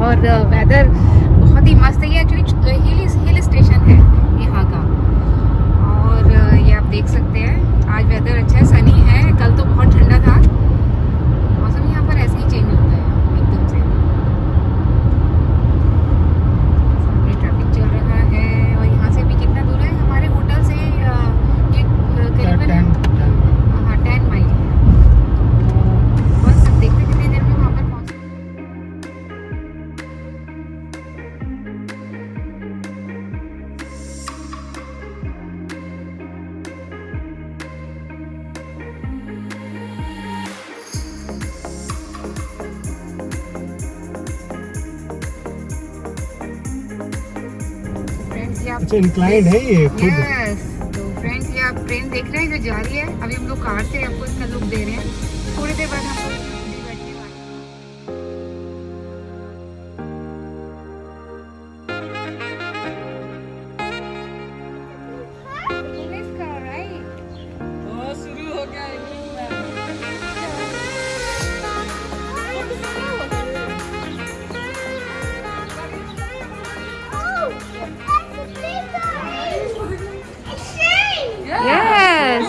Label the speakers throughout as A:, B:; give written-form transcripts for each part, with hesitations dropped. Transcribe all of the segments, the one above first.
A: और वेदर बहुत ही मस्त है। ये एक्चुअली हिल स्टेशन है यहाँ का। और ये आप देख सकते हैं आज वेदर अच्छा है, सनी है। कल तो बहुत ठंडा था। मौसम यहाँ पर ऐसे ही चेंज होता है एकदम से। सामने ट्रैफिक चल रहा है और यहाँ से भी कितना दूर है हमारे होटल से? ये करीबन 10 माइल है। बस अब देखते कितनी देर में वहाँ पर पहुँच।
B: अच्छा इंक्लाइंड है ये खुद।
A: यस, तो फ्रेंड्स ये आप ट्रेन देख रहे हैं जो जा रही है। अभी हम लोग कार से आपको इसका लुक दे रहे हैं। थोड़ी देर बाद हम लोग भी बैठने वाले हैं। इसका राइट शुरू हो गया है। Yes.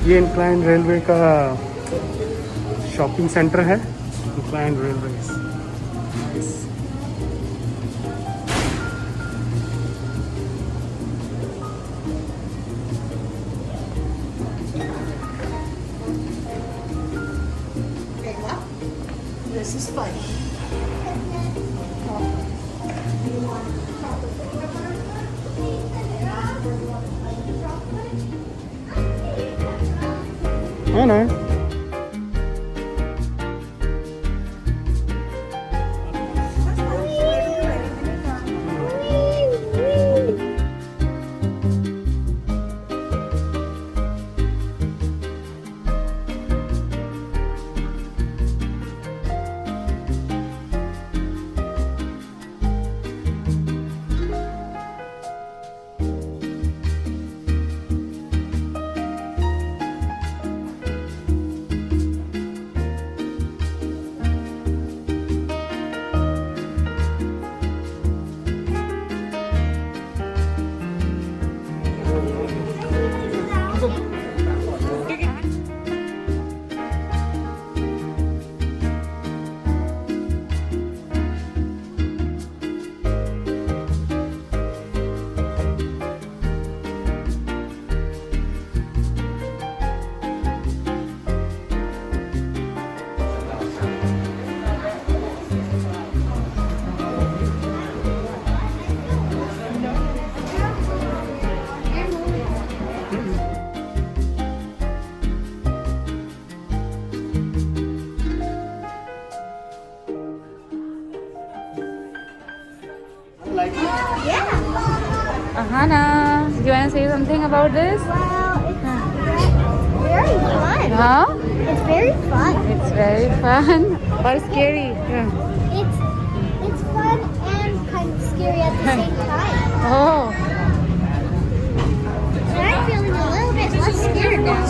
B: ये इंक्लाइन रेलवे का शॉपिंग सेंटर है। Incline railway
C: This is fun.
B: है ना।
A: Hannah, do you want to say something about this?
C: Well, it's very fun.
A: Huh?
C: It's very fun.
A: It's very fun or scary.
C: It's fun and kind of scary at the same time.
A: Oh,
C: But I'm feeling a little bit less scared now.